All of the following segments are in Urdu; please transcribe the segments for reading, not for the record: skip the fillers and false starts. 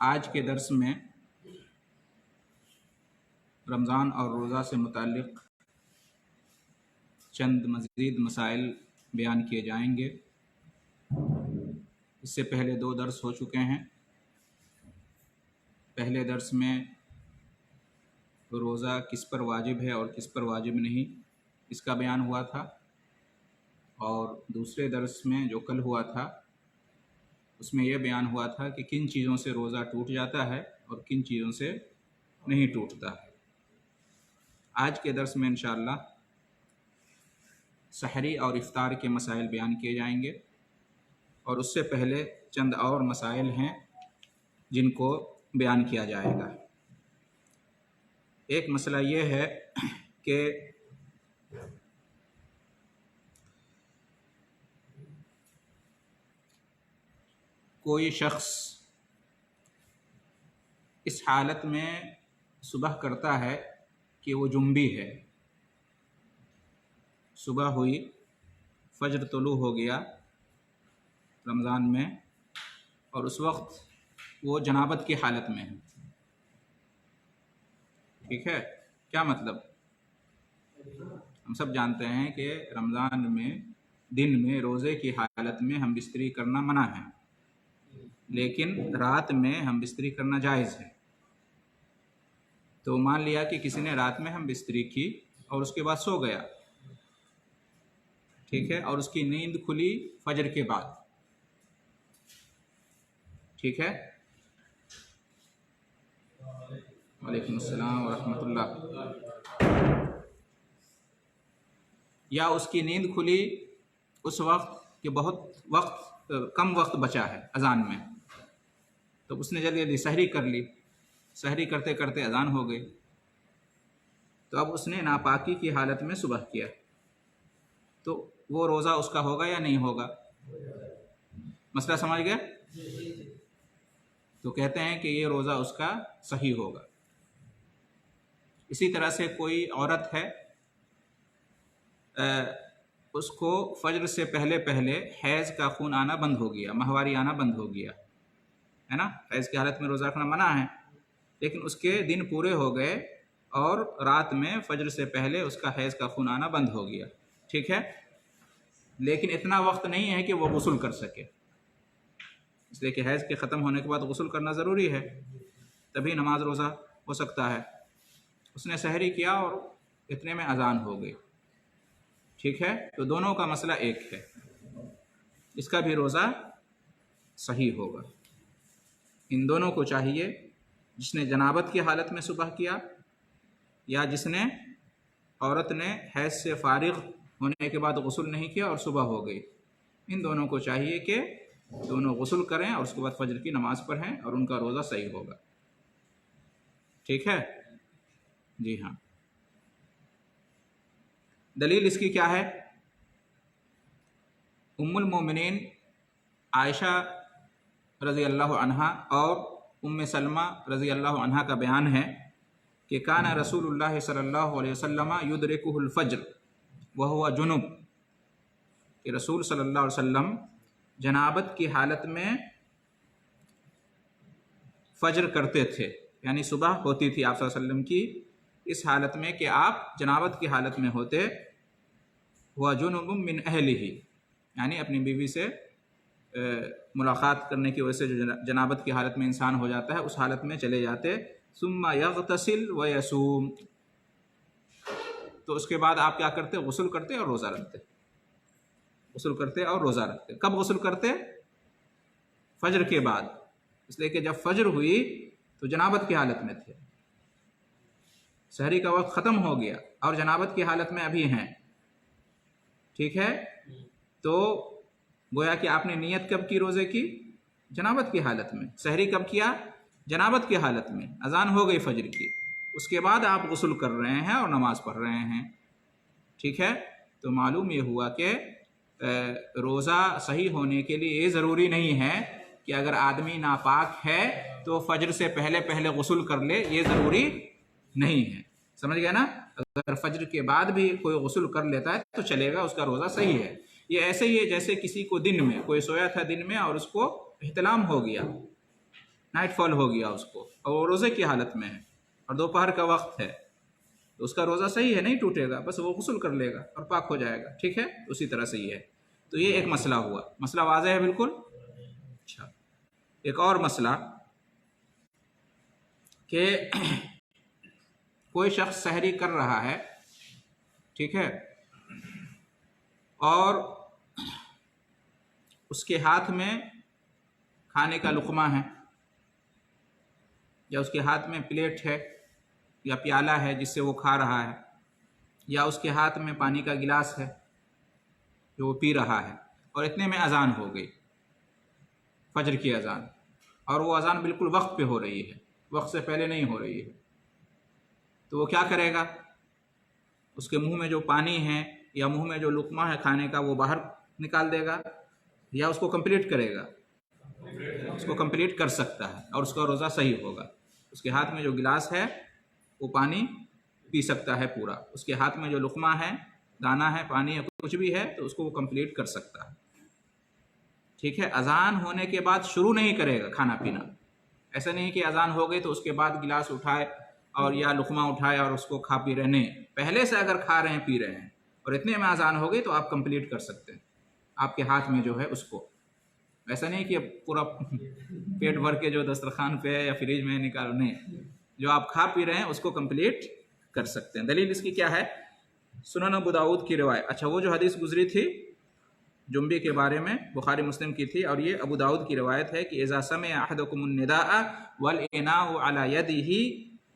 آج کے درس میں رمضان اور روزہ سے متعلق چند مزید مسائل بیان کیے جائیں گے۔ اس سے پہلے 2 درس ہو چکے ہیں۔ پہلے درس میں روزہ کس پر واجب ہے اور کس پر واجب نہیں اس کا بیان ہوا تھا، اور دوسرے درس میں جو کل ہوا تھا اس میں یہ بیان ہوا تھا کہ کن چیزوں سے روزہ ٹوٹ جاتا ہے اور کن چیزوں سے نہیں ٹوٹتا۔ آج کے درس میں انشاءاللہ سحری اور افطار کے مسائل بیان کیے جائیں گے، اور اس سے پہلے چند اور مسائل ہیں جن کو بیان کیا جائے گا۔ ایک مسئلہ یہ ہے کہ کوئی شخص اس حالت میں صبح کرتا ہے کہ وہ جنبی ہے، صبح ہوئی، فجر طلوع ہو گیا رمضان میں، اور اس وقت وہ جنابت کی حالت میں ہے۔ ٹھیک ہے، کیا مطلب؟ ہم سب جانتے ہیں کہ رمضان میں دن میں روزے کی حالت میں ہم بستری کرنا منع ہے، لیکن رات میں ہم بستری کرنا جائز ہے۔ تو مان لیا کہ کسی نے رات میں ہم بستری کی اور اس کے بعد سو گیا، ٹھیک ہے، اور اس کی نیند کھلی فجر کے بعد، ٹھیک ہے۔ وعلیکم السلام ورحمۃ اللہ۔ یا اس کی نیند کھلی اس وقت کہ بہت کم وقت بچا ہے اذان میں، تو اس نے جلدی سحری کر لی، سحری کرتے کرتے اذان ہو گئی، تو اب اس نے ناپاکی کی حالت میں صبح کیا، تو وہ روزہ اس کا ہوگا یا نہیں ہوگا؟ مسئلہ سمجھ گئے؟ تو کہتے ہیں کہ یہ روزہ اس کا صحیح ہوگا۔ اسی طرح سے کوئی عورت ہے، اس کو فجر سے پہلے پہلے حیض کا خون آنا بند ہو گیا، ماہواری آنا بند ہو گیا ہے نا، حیض کی حالت میں روزہ رکھنا منع ہے، لیکن اس کے دن پورے ہو گئے اور رات میں فجر سے پہلے اس کا حیض کا خون آنا بند ہو گیا، ٹھیک ہے، لیکن اتنا وقت نہیں ہے کہ وہ غسل کر سکے، اس لیے کہ حیض کے ختم ہونے کے بعد غسل کرنا ضروری ہے، تبھی نماز روزہ ہو سکتا ہے۔ اس نے سحری کیا اور اتنے میں اذان ہو گئی، ٹھیک ہے، تو دونوں کا مسئلہ ایک ہے، اس کا بھی روزہ صحیح ہوگا۔ ان دونوں کو چاہیے، جس نے جنابت کی حالت میں صبح کیا یا جس نے عورت نے حیض سے فارغ ہونے کے بعد غسل نہیں کیا اور صبح ہو گئی، ان دونوں کو چاہیے کہ دونوں غسل کریں اور اس کے بعد فجر کی نماز پڑھیں، اور ان کا روزہ صحیح ہوگا، ٹھیک ہے جی ہاں۔ دلیل اس کی کیا ہے؟ ام المومنین عائشہ رضی اللہ عنہا اور ام سلمہ رضی اللہ عنہا کا بیان ہے کہ کان رسول اللہ صلی اللہ علیہ وسلم یدرکہ الفجر وہو جنب، کہ رسول صلی اللہ علیہ وسلم جنابت کی حالت میں فجر کرتے تھے، یعنی صبح ہوتی تھی آپ صلی اللہ علیہ وسلم کی اس حالت میں کہ آپ جنابت کی حالت میں ہوتے، ہوا جنب من اہلہ، یعنی اپنی بیوی سے ملاقات کرنے کی وجہ سے جو جنابت کی حالت میں انسان ہو جاتا ہے اس حالت میں چلے جاتے، ثم یغتسل ویصوم، تو اس کے بعد آپ کیا کرتے؟ غسل کرتے اور روزہ رکھتے، غسل کرتے اور روزہ رکھتے۔ کب غسل کرتے؟ فجر کے بعد، اس لیے کہ جب فجر ہوئی تو جنابت کی حالت میں تھے، سحری کا وقت ختم ہو گیا اور جنابت کی حالت میں ابھی ہیں، ٹھیک ہے، تو گویا کہ آپ نے نیت کب کی روزے کی؟ جنابت کی حالت میں۔ سحری کب کیا؟ جنابت کی حالت میں، اذان ہو گئی فجر کی، اس کے بعد آپ غسل کر رہے ہیں اور نماز پڑھ رہے ہیں، ٹھیک ہے، تو معلوم یہ ہوا کہ روزہ صحیح ہونے کے لیے یہ ضروری نہیں ہے کہ اگر آدمی ناپاک ہے تو فجر سے پہلے پہلے غسل کر لے، یہ ضروری نہیں ہے، سمجھ گئے نا؟ اگر فجر کے بعد بھی کوئی غسل کر لیتا ہے تو چلے گا، اس کا روزہ صحیح ہے۔ یہ ایسے ہی ہے جیسے کسی کو دن میں، کوئی سویا تھا دن میں اور اس کو احتلام ہو گیا، نائٹ فال ہو گیا اس کو اور وہ روزے کی حالت میں ہے اور دوپہر کا وقت ہے، تو اس کا روزہ صحیح ہے، نہیں ٹوٹے گا، بس وہ غسل کر لے گا اور پاک ہو جائے گا، ٹھیک ہے، اسی طرح سے یہ ہے۔ تو یہ ایک مسئلہ ہوا، مسئلہ واضح ہے بالکل۔ اچھا، ایک اور مسئلہ کہ کوئی شخص سحری کر رہا ہے، ٹھیک ہے، اور اس کے ہاتھ میں کھانے کا لقمہ ہے، یا اس کے ہاتھ میں پلیٹ ہے یا پیالہ ہے جس سے وہ کھا رہا ہے، یا اس کے ہاتھ میں پانی کا گلاس ہے جو وہ پی رہا ہے، اور اتنے میں اذان ہو گئی، فجر کی اذان، اور وہ اذان بالکل وقت پہ ہو رہی ہے، وقت سے پہلے نہیں ہو رہی ہے، تو وہ کیا کرے گا؟ اس کے منہ میں جو پانی ہے یا منہ میں جو لقمہ ہے کھانے کا وہ باہر نکال دے گا یا اس کو کمپلیٹ کرے گا؟ اس کو کمپلیٹ کر سکتا ہے اور اس کا روزہ صحیح ہوگا۔ اس کے ہاتھ میں جو گلاس ہے وہ پانی پی سکتا ہے پورا، اس کے ہاتھ میں جو لقمہ ہے، دانہ ہے، پانی ہے، کچھ بھی ہے، تو اس کو وہ کمپلیٹ کر سکتا ہے، ٹھیک ہے۔ اذان ہونے کے بعد شروع نہیں کرے گا کھانا پینا، ایسا نہیں کہ اذان ہو گئی تو اس کے بعد گلاس اٹھائے اور یا لقمہ اٹھائے اور اس کو کھا پی رہے، نہیں، پہلے سے اگر کھا رہے ہیں پی رہے ہیں اور اتنے میں اذان ہو گئی تو آپ کمپلیٹ کر سکتے ہیں آپ کے ہاتھ میں جو ہے اس کو، ایسا نہیں کہ پورا پیٹ بھر کے جو دسترخوان پہ ہے یا فریج میں نکالو، نہیں، جو آپ کھا پی رہے ہیں اس کو کمپلیٹ کر سکتے ہیں۔ دلیل اس کی کیا ہے؟ سنن ابو داؤد کی روایت، اچھا وہ جو حدیث گزری تھی جنبی کے بارے میں بخاری مسلم کی تھی، اور یہ ابو داؤد کی روایت ہے کہ اذا سمع احدکم النداء والاناء على يده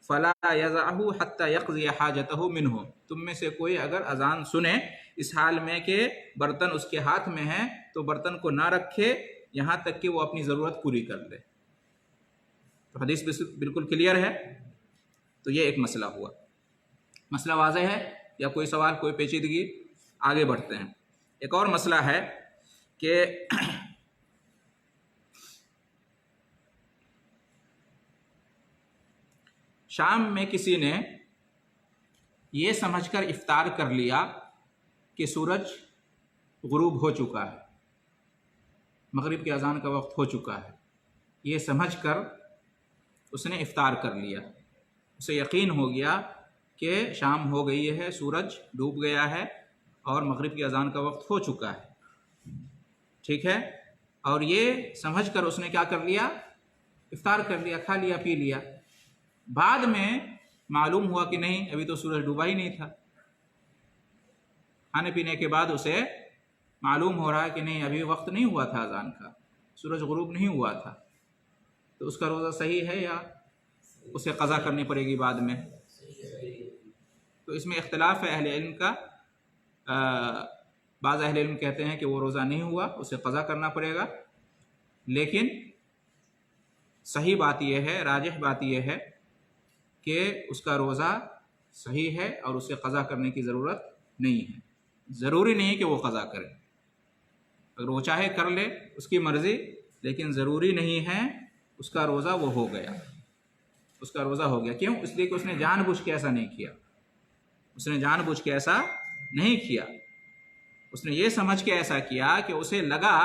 فلا يضعه حتى يقضي حاجته منه، تم میں سے کوئی اگر اذان سنے اس حال میں کہ برتن اس کے ہاتھ میں ہے تو برتن کو نہ رکھے یہاں تک کہ وہ اپنی ضرورت پوری کر لے۔ تو حدیث بالکل کلیئر ہے، تو یہ ایک مسئلہ ہوا۔ مسئلہ واضح ہے یا کوئی سوال، کوئی پیچیدگی؟ آگے بڑھتے ہیں۔ ایک اور مسئلہ ہے کہ شام میں کسی نے یہ سمجھ کر افطار کر لیا کہ سورج غروب ہو چکا ہے، مغرب کی اذان کا وقت ہو چکا ہے، یہ سمجھ کر اس نے افطار کر لیا، اسے یقین ہو گیا کہ شام ہو گئی ہے، سورج ڈوب گیا ہے اور مغرب کی اذان کا وقت ہو چکا ہے، ٹھیک ہے، اور یہ سمجھ کر اس نے کیا کر لیا؟ افطار کر لیا، کھا لیا، پی لیا۔ بعد میں معلوم ہوا کہ نہیں، ابھی تو سورج ڈوبا ہی نہیں تھا، کھانے پینے کے بعد اسے معلوم ہو رہا ہے کہ نہیں، ابھی وقت نہیں ہوا تھا اذان کا، سورج غروب نہیں ہوا تھا، تو اس کا روزہ صحیح ہے یا اسے قضا کرنی پڑے گی بعد میں؟ تو اس میں اختلاف ہے اہل علم کا۔ بعض اہل علم کہتے ہیں کہ وہ روزہ نہیں ہوا، اسے قضا کرنا پڑے گا، لیکن صحیح بات یہ ہے، راجح بات یہ ہے کہ اس کا روزہ صحیح ہے اور اسے قضا کرنے کی ضرورت نہیں ہے، ضروری نہیں کہ وہ قضا کرے، اگر وہ چاہے کر لے، اس کی مرضی، لیکن ضروری نہیں ہے، اس کا روزہ وہ ہو گیا، اس کا روزہ ہو گیا۔ کیوں؟ اس لیے کہ اس نے جان بوجھ کے ایسا نہیں کیا، اس نے جان بوجھ کے ایسا نہیں کیا، اس نے یہ سمجھ کے ایسا کیا کہ اسے لگا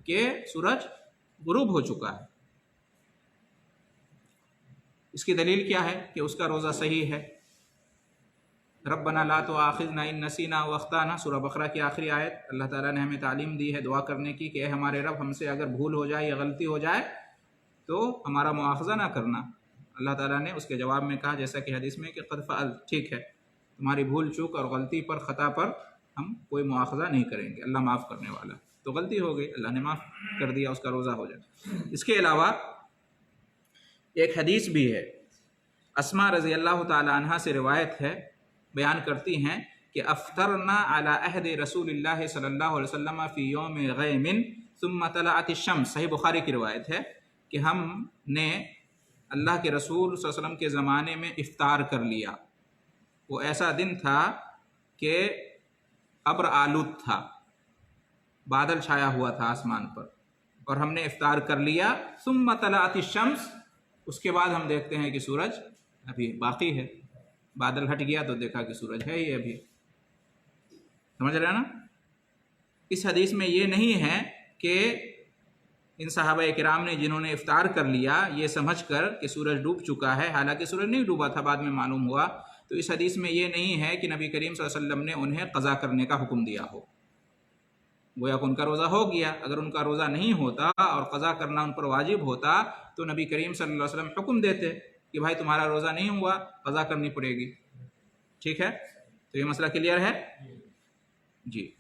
کہ سورج غروب ہو چکا ہے۔ اس کی دلیل کیا ہے کہ اس کا روزہ صحیح ہے؟ ربنا لا تؤاخذنا ان نسینا واخطانا، سورہ بقرہ کی آخری آیت، اللہ تعالیٰ نے ہمیں تعلیم دی ہے دعا کرنے کی کہ اے ہمارے رب، ہم سے اگر بھول ہو جائے یا غلطی ہو جائے تو ہمارا مؤاخذہ نہ کرنا۔ اللہ تعالیٰ نے اس کے جواب میں کہا، جیسا کہ حدیث میں، کہ قد فعلت، ٹھیک ہے، تمہاری بھول چوک اور غلطی پر، خطا پر ہم کوئی مؤاخذہ نہیں کریں گے، اللہ معاف کرنے والا۔ تو غلطی ہو گئی، اللہ نے معاف کر دیا، اس کا روزہ ہو جائے۔ اس کے علاوہ ایک حدیث بھی ہے، اسماء رضی اللہ تعالی عنہا سے روایت ہے، بیان کرتی ہیں کہ افطرنا علی عہد رسول اللہ صلی اللہ علیہ وسلم فی یوم غیم ثم طلعت الشمس، صحیح بخاری کی روایت ہے کہ ہم نے اللہ کے رسول صلی اللہ علیہ وسلم کے زمانے میں افطار کر لیا، وہ ایسا دن تھا کہ ابر آلود تھا، بادل چھایا ہوا تھا آسمان پر، اور ہم نے افطار کر لیا، ثم طلعت الشمس، اس کے بعد ہم دیکھتے ہیں کہ سورج ابھی باقی ہے، بادل ہٹ گیا تو دیکھا کہ سورج ہے ہی ابھی، سمجھ رہے ہیں نا؟ اس حدیث میں یہ نہیں ہے کہ ان صحابہ کرام نے جنہوں نے افطار کر لیا یہ سمجھ کر کہ سورج ڈوب چکا ہے، حالانکہ سورج نہیں ڈوبا تھا، بعد میں معلوم ہوا، تو اس حدیث میں یہ نہیں ہے کہ نبی کریم صلی اللہ علیہ وسلم نے انہیں قضا کرنے کا حکم دیا ہو، گویا کہ ان کا روزہ ہو گیا۔ اگر ان کا روزہ نہیں ہوتا اور قضا کرنا ان پر واجب ہوتا تو نبی کریم صلی اللہ علیہ وسلم حکم دیتے کہ بھائی تمہارا روزہ نہیں ہوا، قضا کرنی پڑے گی۔ ٹھیک ہے، تو یہ مسئلہ کلیئر ہے جی۔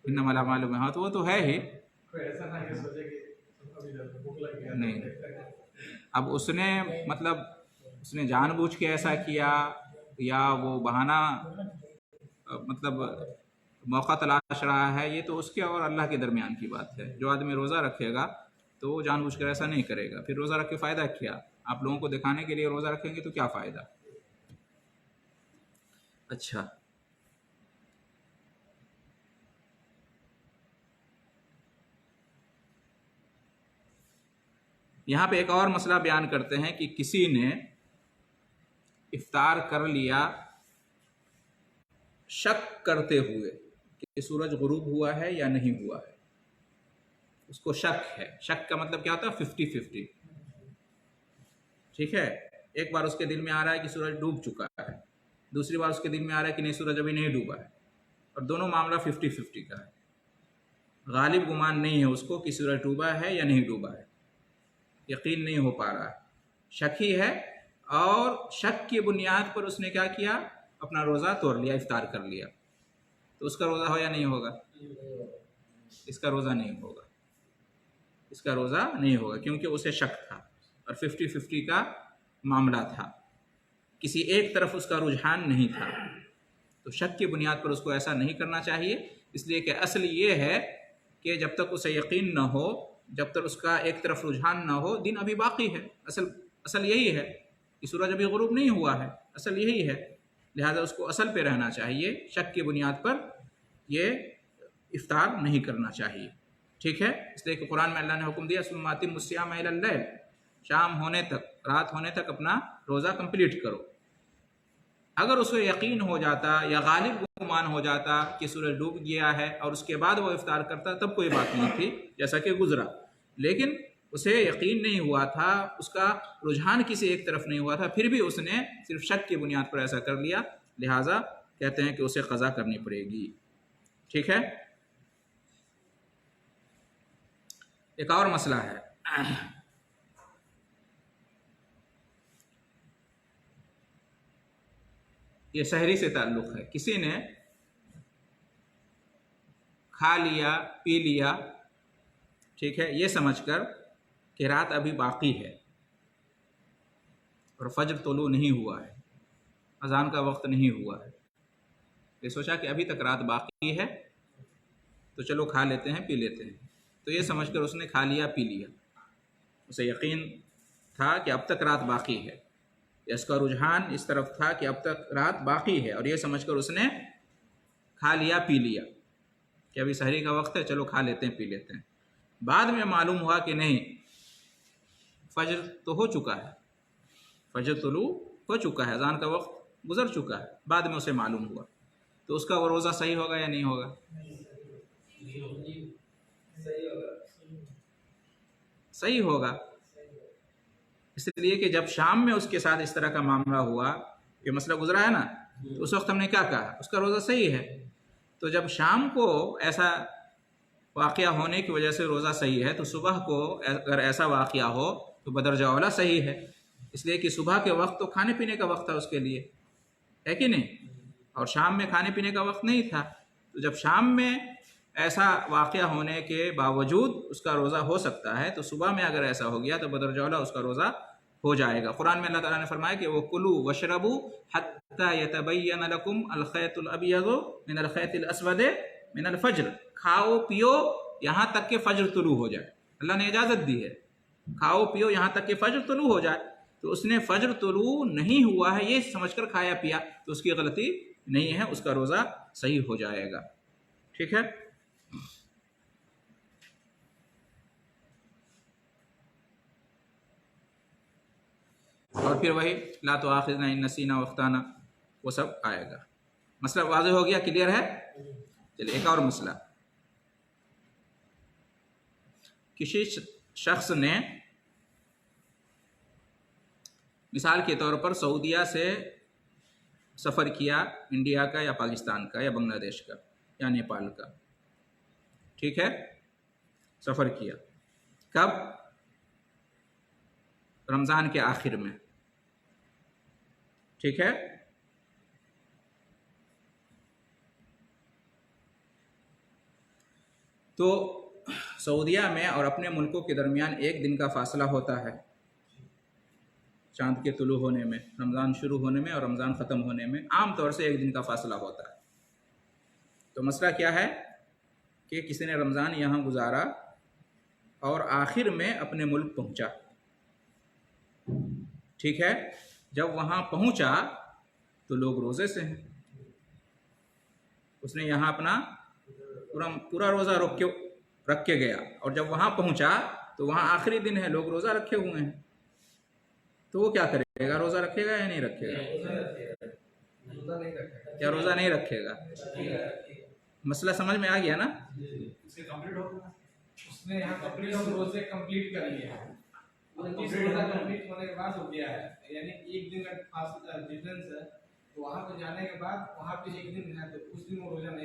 انما الاعمال بالنیات، تو وہ تو ہے ہی نہیں۔ اب اس نے مطلب اس نے جان بوجھ کے ایسا کیا یا وہ بہانہ مطلب موقع تلاش رہا ہے، یہ تو اس کے اور اللہ کے درمیان کی بات ہے۔ جو آدمی روزہ رکھے گا تو وہ جان بوجھ کر ایسا نہیں کرے گا، پھر روزہ رکھ کے فائدہ کیا؟ آپ لوگوں کو دکھانے کے لیے روزہ رکھیں گے تو کیا فائدہ؟ اچھا، یہاں پہ ایک اور مسئلہ بیان کرتے ہیں کہ کسی نے افطار کر لیا شک کرتے ہوئے کہ سورج غروب ہوا ہے یا نہیں ہوا ہے، اس کو شک ہے۔ شک کا مطلب کیا ہوتا ہے؟ 50-50۔ ٹھیک ہے، ایک بار اس کے دل میں آ رہا ہے کہ سورج ڈوب چکا ہے، دوسری بار اس کے دل میں آ رہا ہے کہ نہیں سورج ابھی نہیں ڈوبا ہے، اور دونوں معاملہ 50-50 کا ہے۔ غالب گمان نہیں ہے اس کو کہ سورج ڈوبا ہے یا نہیں ڈوبا ہے، یقین نہیں ہو پا رہا ہے، شک ہی ہے، اور شک کی بنیاد پر اس نے کیا کیا؟ اپنا روزہ توڑ لیا، افطار کر لیا، تو اس کا روزہ ہو یا نہیں ہوگا؟ اس کا روزہ نہیں ہوگا، اس کا روزہ نہیں ہوگا، کیونکہ اسے شک تھا اور 50-50 کا معاملہ تھا، کسی ایک طرف اس کا رجحان نہیں تھا، تو شک کی بنیاد پر اس کو ایسا نہیں کرنا چاہیے، اس لیے کہ اصل یہ ہے کہ جب تک اسے یقین نہ ہو، جب تک اس کا ایک طرف رجحان نہ ہو، دن ابھی باقی ہے۔ اصل یہی ہے کہ سورج ابھی غروب نہیں ہوا ہے، اصل یہی ہے، لہذا اس کو اصل پہ رہنا چاہیے، شک کی بنیاد پر یہ افطار نہیں کرنا چاہیے۔ ٹھیک ہے، اس لیے کہ قرآن میں اللہ نے حکم دیا ثم اتموا الصیام الی اللیل، شام ہونے تک، رات ہونے تک اپنا روزہ کمپلیٹ کرو۔ اگر اسے یقین ہو جاتا یا غالب گمان ہو جاتا کہ سورج ڈوب گیا ہے اور اس کے بعد وہ افطار کرتا تب کوئی بات نہیں تھی، جیسا کہ گزرا، لیکن اسے یقین نہیں ہوا تھا، اس کا رجحان کسی ایک طرف نہیں ہوا تھا، پھر بھی اس نے صرف شک کی بنیاد پر ایسا کر لیا، لہٰذا کہتے ہیں کہ اسے قضا کرنی پڑے گی۔ ٹھیک ہے، ایک اور مسئلہ ہے، یہ سحری سے تعلق ہے۔ کسی نے کھا لیا پی لیا، ٹھیک ہے، یہ سمجھ کر کہ رات ابھی باقی ہے اور فجر طلوع نہیں ہوا ہے، اذان کا وقت نہیں ہوا ہے، یہ سوچا کہ ابھی تک رات باقی ہے تو چلو کھا لیتے ہیں پی لیتے ہیں، تو یہ سمجھ کر اس نے کھا لیا پی لیا، اسے یقین تھا کہ اب تک رات باقی ہے، اس کا رجحان اس طرف تھا کہ اب تک رات باقی ہے، اور یہ سمجھ کر اس نے کھا لیا پی لیا کہ ابھی سحری کا وقت ہے، چلو کھا لیتے ہیں پی لیتے ہیں۔ بعد میں معلوم ہوا کہ نہیں، فجر تو ہو چکا ہے، فجر طلوع ہو چکا ہے، اذان کا وقت گزر چکا ہے، بعد میں اسے معلوم ہوا، تو اس کا وہ روزہ صحیح ہوگا یا نہیں ہوگا؟ صحیح ہوگا، اس لیے کہ جب شام میں اس کے ساتھ اس طرح کا معاملہ ہوا، یہ مسئلہ گزرا ہے نا، تو اس وقت ہم نے کیا کہا؟ اس کا روزہ صحیح ہے۔ تو جب شام کو ایسا واقعہ ہونے کی وجہ سے روزہ صحیح ہے، تو صبح کو اگر ایسا واقعہ ہو تو بدرجہ اولیٰ صحیح ہے، اس لیے کہ صبح کے وقت تو کھانے پینے کا وقت تھا اس کے لیے، ہے کہ نہیں، اور شام میں کھانے پینے کا وقت نہیں تھا، تو جب شام میں ایسا واقعہ ہونے کے باوجود اس کا روزہ ہو سکتا ہے، تو صبح میں اگر ایسا ہو گیا تو بدرجہ اولیٰ اس کا روزہ ہو جائے گا۔ قرآن میں اللہ تعالیٰ نے فرمایا کہ وہ کلوا واشربوا حتی یتبین لکم الخیط الابیض من الخیط الاسود من الفجر، کھاؤ پیو یہاں تک کہ فجر طلوع ہو جائے، اللہ نے اجازت دی ہے، کھاؤ پیو یہاں تک کہ فجر طلوع ہو جائے، تو اس نے فجر طلوع نہیں ہوا ہے یہ سمجھ کر کھایا پیا، تو اس کی غلطی نہیں ہے، اس کا روزہ صحیح ہو جائے گا۔ ٹھیک ہے، اور پھر وہی لا تؤاخذنا ان نسینا واخطانا وہ سب آئے گا. مسئلہ واضح ہو گیا, کلیئر ہے؟ چلیے ایک اور مسئلہ. کسی شخص نے مثال کے طور پر سعودیہ سے سفر کیا, انڈیا کا یا پاکستان کا یا بنگلہ دیش کا یا نیپال کا, ٹھیک ہے, سفر کیا. کب؟ رمضان کے آخر میں, ٹھیک ہے. تو سعودیہ میں اور اپنے ملکوں کے درمیان ایک دن کا فاصلہ ہوتا ہے, چاند کے طلوع ہونے میں, رمضان شروع ہونے میں اور رمضان ختم ہونے میں عام طور سے ایک دن کا فاصلہ ہوتا ہے. تو مسئلہ کیا ہے کہ کسی نے رمضان یہاں گزارا اور آخر میں اپنے ملک پہنچا, ٹھیک ہے. جب وہاں پہنچا تو لوگ روزے سے ہیں, اس نے یہاں اپنا پورا روزہ رکھ کے گیا, اور جب وہاں پہنچا تو وہاں آخری دن ہے, لوگ روزہ رکھے ہوئے ہیں. تو وہ کیا کرے گا؟ روزہ رکھے گا یا نہیں رکھے گا؟ کیا روزہ نہیں رکھے گا؟ مسئلہ سمجھ میں آ گیا نا؟ اس نے یہاں کمپلیٹ روزے کمپلیٹ کر لیے ہیں, کمپلیٹ ہونے کے بعد ہو گیا ہے, یعنی ایک دن کا فاصلہ ڈفرنس ہے. تو وہاں پہ جانے کے بعد وہاں پہ ایک دن ہے, تو اس دن وہ روزہ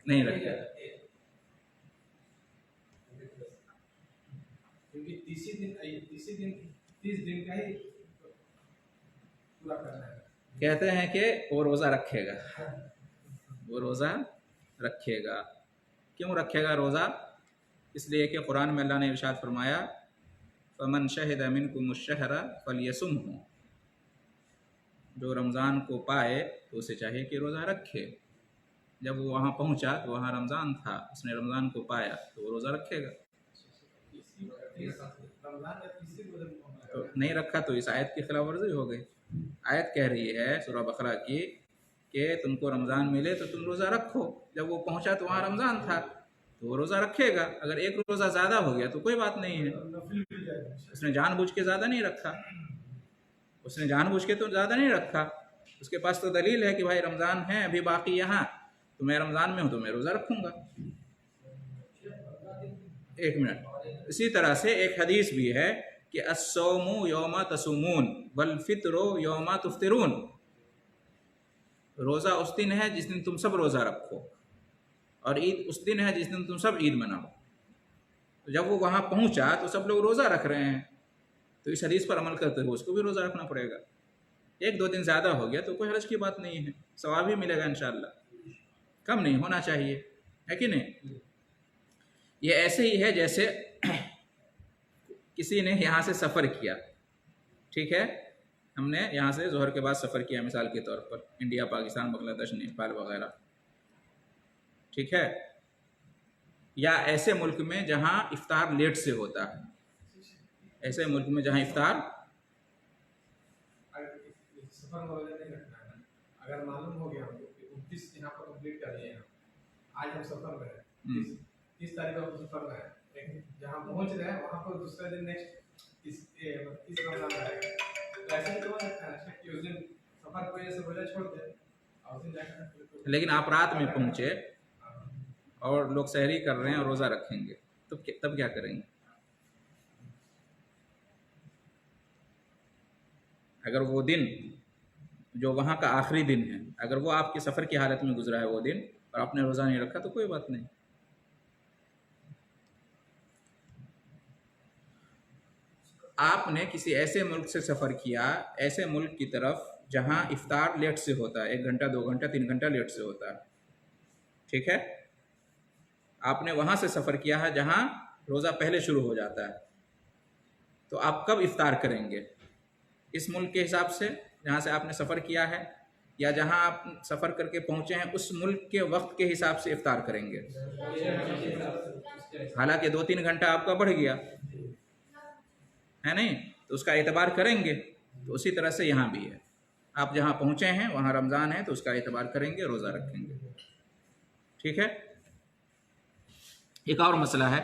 نہیں رکھے گا کیونکہ 30 دن کا ہی پورا کرنا ہے. کہتے ہیں کہ وہ روزہ رکھے گا, وہ روزہ رکھے گا. کیوں رکھے گا روزہ؟ اس لیے کہ قرآن میں اللہ نے ارشاد فرمایا فمن شہد منکم الشہر فلیصمہ, جو رمضان کو پائے تو اسے چاہیے کہ روزہ رکھے. جب وہ وہاں پہنچا تو وہاں رمضان تھا, اس نے رمضان کو پایا تو وہ روزہ رکھے گا. تو نہیں رکھا تو اس آیت کی خلاف ورزی ہو گئی. آیت کہہ رہی ہے سورہ بقرہ کی کہ تم کو رمضان ملے تو تم روزہ رکھو. جب وہ پہنچا تو وہاں رمضان تھا تو وہ روزہ رکھے گا. اگر ایک روزہ زیادہ ہو گیا تو کوئی بات نہیں ہے, اس نے جان بوجھ کے زیادہ نہیں رکھا, اس نے جان بوجھ کے تو زیادہ نہیں رکھا. اس کے پاس تو دلیل ہے کہ بھائی رمضان ہے ابھی باقی یہاں, تو میں رمضان میں ہوں تو میں روزہ رکھوں گا. ایک منٹ. اسی طرح سے ایک حدیث بھی ہے کہ الصوم یوم تصومون والفطر یوم تفطرون, روزہ اس دن ہے جس دن تم سب روزہ رکھو, اور عید اس دن ہے جس دن تم سب عید مناؤ. تو جب وہ وہاں پہنچا تو سب لوگ روزہ رکھ رہے ہیں, تو اس حدیث پر عمل کرتے ہوئے اس کو بھی روزہ رکھنا پڑے گا. ایک دو دن زیادہ ہو گیا تو کوئی حرج کی بات نہیں ہے, ثواب ہی ملے گا انشاءاللہ, کم نہیں ہونا چاہیے, ہے کہ نہیں؟ یہ ایسے ہی ہے جیسے کسی نے یہاں سے سفر کیا, ٹھیک ہے, ہم نے یہاں سے ظہر کے بعد سفر کیا مثال کے طور پر, انڈیا, پاکستان, بنگلہ دیش, نیپال وغیرہ, ٹھیک ہے. یا ایسے ملک میں جہاں افطار لیٹ سے ہوتا ہے, ایسے ملک میں جہاں افطار سفر میں روزہ نہیں رکھنا ہے. اگر معلوم ہو گیا ہم کو کہ 29 یہاں پر کمپلیٹ کر لیے ہیں, آج ہم سفر میں ہیں, 30 تاریخ کو سفر میں ہیں, لیکن جہاں پہنچ رہے ہیں وہاں پر دوسرے دن نیکسٹ 30 رمضان رہے گا, تو ایسے بھی تو ہو سکتا ہے کہ اس دن سفر کی وجہ سے روزہ چھوڑ دیں اور اس دن جا کر. لیکن آپ رات میں پہنچے اور لوگ سحری کر رہے ہیں اور روزہ رکھیں گے, تب کیا کریں گے؟ اگر وہ دن جو وہاں کا آخری دن ہے, اگر وہ آپ کے سفر کی حالت میں گزرا ہے وہ دن, اور آپ نے روزہ نہیں رکھا تو کوئی بات نہیں. آپ نے کسی ایسے ملک سے سفر کیا, ایسے ملک کی طرف جہاں افطار لیٹ سے ہوتا ہے, 1 گھنٹہ 2 گھنٹہ 3 گھنٹہ لیٹ سے ہوتا ہے, ٹھیک ہے. آپ نے وہاں سے سفر کیا ہے جہاں روزہ پہلے شروع ہو جاتا ہے, تو آپ کب افطار کریں گے؟ اس ملک کے حساب سے جہاں سے آپ نے سفر کیا ہے, یا جہاں آپ سفر کر کے پہنچے ہیں اس ملک کے وقت کے حساب سے افطار کریں گے؟ حالانکہ 2-3 گھنٹہ آپ کا بڑھ گیا ہے نہیں, تو اس کا اعتبار کریں گے. تو اسی طرح سے یہاں بھی ہے, آپ جہاں پہنچے ہیں وہاں رمضان ہے تو اس کا اعتبار کریں گے, روزہ رکھیں گے, ٹھیک ہے. ایک اور مسئلہ ہے,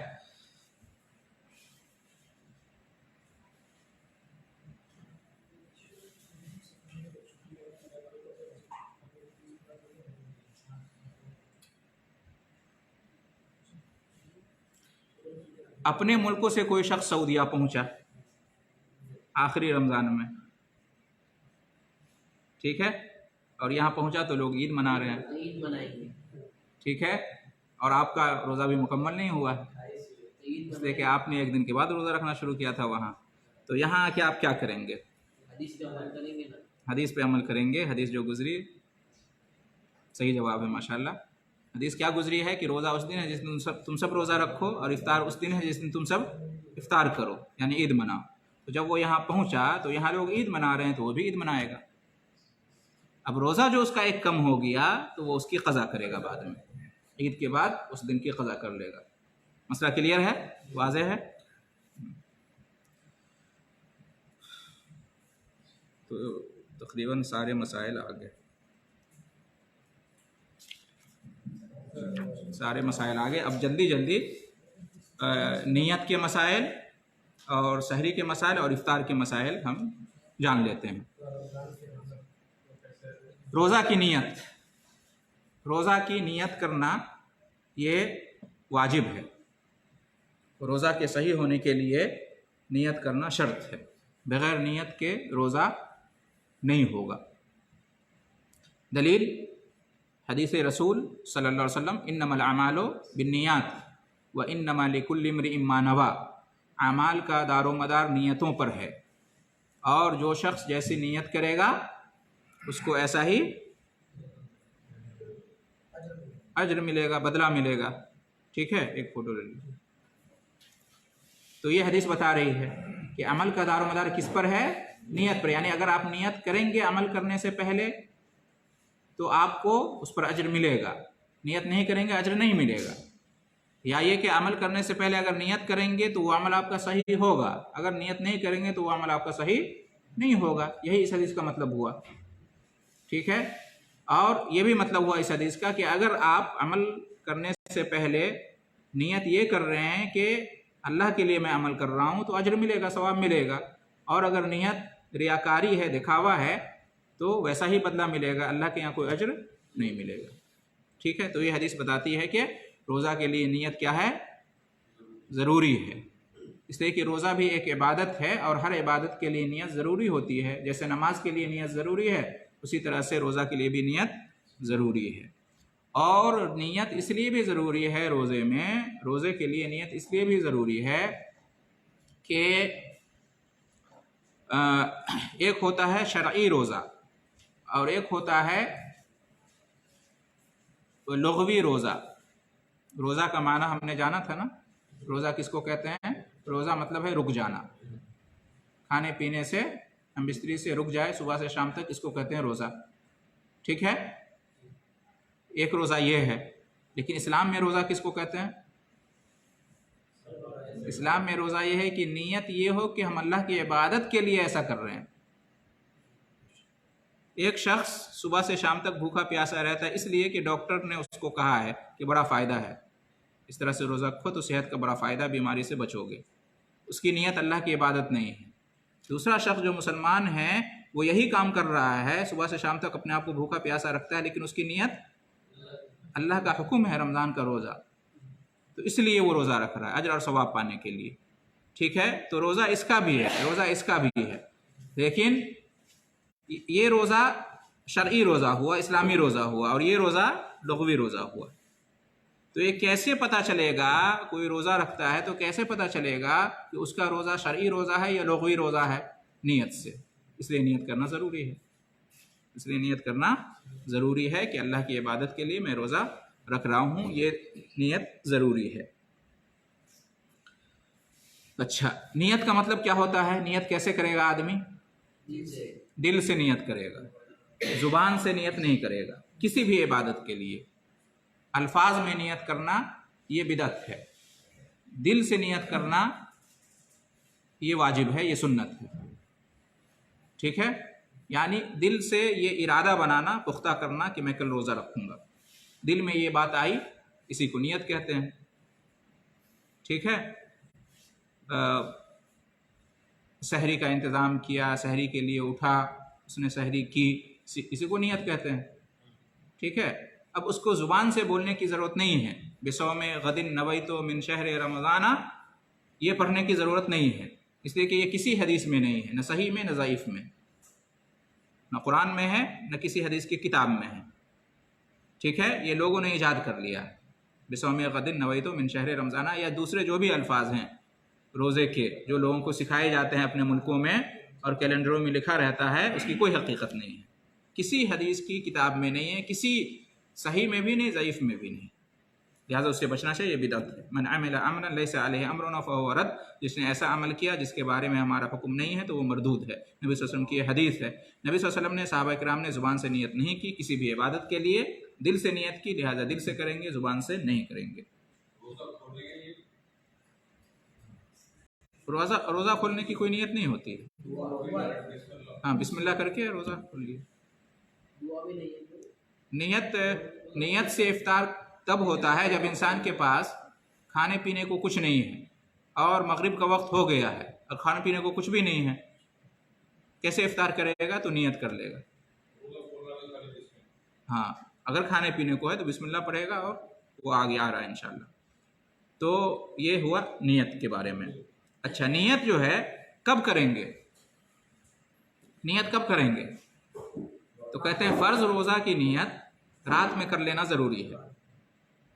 اپنے ملکوں سے کوئی شخص سعودیہ پہنچا آخری رمضان میں، ٹھیک ہے، اور یہاں پہنچا تو لوگ عید منا رہے ہیں، عید منائیں گے، ٹھیک ہے، اور آپ کا روزہ بھی مکمل نہیں ہوا اس لیے کہ آپ نے ایک دن کے بعد روزہ رکھنا شروع کیا تھا وہاں، تو یہاں آ کے آپ کیا کریں گے؟ حدیث پہ عمل کریں گے نا، حدیث پہ عمل کریں گے، حدیث جو گزری صحیح جواب ہے ماشاءاللہ۔ حدیث کیا گزری ہے کہ روزہ اس دن ہے جس دن تم سب روزہ رکھو، اور افطار اس دن ہے جس دن تم سب افطار کرو، یعنی عید مناؤ۔ تو جب وہ یہاں پہنچا تو یہاں لوگ عید منا رہے ہیں تو وہ بھی عید منائے گا۔ اب روزہ جو اس کا ایک کم ہو گیا تو وہ اس کی قضا کرے گا بعد میں، عید کے بعد اس دن کی قضا کر لے گا۔ مسئلہ کلیئر ہے، واضح ہے؟ تو تقریباً سارے مسائل آ گئے، سارے مسائل آ گئے۔ اب جلدی جلدی نیت کے مسائل اور سحری کے مسائل اور افطار کے مسائل ہم جان لیتے ہیں۔ روزہ کی نیت، روزہ کی نیت کرنا یہ واجب ہے، روزہ کے صحیح ہونے کے لیے نیت کرنا شرط ہے، بغیر نیت کے روزہ نہیں ہوگا۔ دلیل حدیث رسول صلی اللہ علیہ وسلم، انما الاعمال بالنیات وانما لکل امرئ ما نوی، اعمال کا دار و مدار نیتوں پر ہے، اور جو شخص جیسی نیت کرے گا اس کو ایسا ہی اجر ملے گا، بدلہ ملے گا، ٹھیک ہے۔ ایک فوٹو لے لیجیے۔ تو یہ حدیث بتا رہی ہے کہ عمل کا دار و مدار کس پر ہے؟ نیت پر، یعنی اگر آپ نیت کریں گے عمل کرنے سے پہلے تو آپ کو اس پر اجر ملے گا، نیت نہیں کریں گے اجر نہیں ملے گا۔ یا یہ کہ عمل کرنے سے پہلے اگر نیت کریں گے تو وہ عمل آپ کا صحیح ہوگا، اگر نیت نہیں کریں گے تو وہ عمل آپ کا صحیح نہیں ہوگا، یہی اس حدیث کا مطلب ہوا، ٹھیک ہے۔ اور یہ بھی مطلب ہوا اس حدیث کا کہ اگر آپ عمل کرنے سے پہلے نیت یہ کر رہے ہیں کہ اللہ کے لیے میں عمل کر رہا ہوں تو اجر ملے گا، ثواب ملے گا، اور اگر نیت ریاکاری ہے، دکھاوا ہے، تو ویسا ہی بدلہ ملے گا، اللہ کے یہاں کوئی اجر نہیں ملے گا، ٹھیک ہے۔ تو یہ حدیث بتاتی ہے کہ روزہ کے لیے نیت کیا ہے؟ ضروری ہے، اس لیے کہ روزہ بھی ایک عبادت ہے اور ہر عبادت کے لیے نیت ضروری ہوتی ہے، جیسے نماز کے لیے نیت ضروری ہے اسی طرح سے روزہ کے لیے بھی نیت ضروری ہے۔ اور نیت اس لیے بھی ضروری ہے روزے میں، روزے کے لیے نیت اس لیے بھی ضروری ہے کہ ایک ہوتا ہے شرعی روزہ اور ایک ہوتا ہے لغوی روزہ۔ روزہ کا معنی ہم نے جانا تھا نا، روزہ کس کو کہتے ہیں؟ روزہ مطلب ہے رک جانا، کھانے پینے سے ہم بستری سے رک جائے صبح سے شام تک، اس کو کہتے ہیں روزہ، ٹھیک ہے۔ ایک روزہ یہ ہے، لیکن اسلام میں روزہ کس کو کہتے ہیں؟ اسلام میں روزہ یہ ہے کہ نیت یہ ہو کہ ہم اللہ کی عبادت کے لیے ایسا کر رہے ہیں۔ ایک شخص صبح سے شام تک بھوکا پیاسا رہتا ہے اس لیے کہ ڈاکٹر نے اس کو کہا ہے کہ بڑا فائدہ ہے، اس طرح سے روزہ رکھو تو صحت کا بڑا فائدہ، بیماری سے بچو گے، اس کی نیت اللہ کی عبادت نہیں ہے۔ دوسرا شخص جو مسلمان ہے وہ یہی کام کر رہا ہے، صبح سے شام تک اپنے آپ کو بھوکا پیاسا رکھتا ہے، لیکن اس کی نیت اللہ کا حکم ہے رمضان کا روزہ، تو اس لیے وہ روزہ رکھ رہا ہے اجر اور ثواب پانے کے لیے، ٹھیک ہے۔ تو روزہ اس کا بھی ہے، روزہ اس کا بھی ہے، لیکن یہ روزہ شرعی روزہ ہوا، اسلامی روزہ ہوا، اور یہ روزہ لغوی روزہ ہوا۔ تو یہ کیسے پتہ چلے گا؟ کوئی روزہ رکھتا ہے تو کیسے پتہ چلے گا کہ اس کا روزہ شرعی روزہ ہے یا لغوی روزہ ہے؟ نیت سے، اس لیے نیت کرنا ضروری ہے، اس لیے نیت کرنا ضروری ہے کہ اللہ کی عبادت کے لیے میں روزہ رکھ رہا ہوں، یہ نیت ضروری ہے۔ اچھا، نیت کا مطلب کیا ہوتا ہے؟ نیت کیسے کرے گا آدمی؟ دل سے نیت کرے گا، زبان سے نیت نہیں کرے گا کسی بھی عبادت کے لیے۔ الفاظ میں نیت کرنا یہ بدعت ہے، دل سے نیت کرنا یہ واجب ہے، یہ سنت ہے، ٹھیک ہے۔ یعنی دل سے یہ ارادہ بنانا، پختہ کرنا کہ میں کل روزہ رکھوں گا، دل میں یہ بات آئی، اسی کو نیت کہتے ہیں، ٹھیک ہے۔ سحری کا انتظام کیا، سحری کے لیے اٹھا، اس نے سحری کی، اسی کو نیت کہتے ہیں، ٹھیک ہے۔ اب اس کو زبان سے بولنے کی ضرورت نہیں ہے، بصوم غد نویت من شہر رمضان یہ پڑھنے کی ضرورت نہیں ہے، اس لیے کہ یہ کسی حدیث میں نہیں ہے، نہ صحیح میں نہ ضعیف میں، نہ قرآن میں ہے نہ کسی حدیث کی کتاب میں ہے، ٹھیک ہے؟ یہ لوگوں نے ایجاد کر لیا ہے، بصوم غد نویت من شہر رمضانہ، یا دوسرے جو بھی الفاظ ہیں روزے کے جو لوگوں کو سکھائے جاتے ہیں اپنے ملکوں میں اور کیلنڈروں میں لکھا رہتا ہے، اس کی کوئی حقیقت نہیں ہے، کسی حدیث کی کتاب میں نہیں ہے، کسی صحیح میں بھی نہیں، ضعیف میں بھی نہیں، لہٰذا اس سے بچنا چاہیے، یہ بدعت ہے۔ من عمل عملا لیس علیہ امرنا فہو رد، جس نے ایسا عمل کیا جس کے بارے میں ہمارا حکم نہیں ہے تو وہ مردود ہے، نبی صلی اللہ علیہ وسلم کی یہ حدیث ہے۔ نبی صلی اللہ علیہ وسلم نے، صحابہ کرام نے زبان سے نیت نہیں کی کسی بھی عبادت کے لیے، دل سے نیت کی، لہٰذا دل سے کریں گے، زبان سے نہیں کریں گے۔ روزہ کھولنے کی کوئی نیت نہیں ہوتی ہے، ہاں بسم اللہ کر کے روزہ کھول لیے۔ نیت سے افطار تب ہوتا ہے جب انسان کے پاس کھانے پینے کو کچھ نہیں ہے اور مغرب کا وقت ہو گیا ہے اور کھانے پینے کو کچھ بھی نہیں ہے، کیسے افطار کرے گا؟ تو نیت کر لے گا، ہاں اگر کھانے پینے کو ہے تو بسم اللہ پڑھے گا اور وہ آگے آ رہا ہے انشاءاللہ۔ تو یہ ہوا نیت کے بارے میں۔ اچھا، نیت جو ہے کب کریں گے؟ نیت کب کریں گے؟ تو کہتے ہیں فرض روزہ کی نیت رات میں کر لینا ضروری ہے،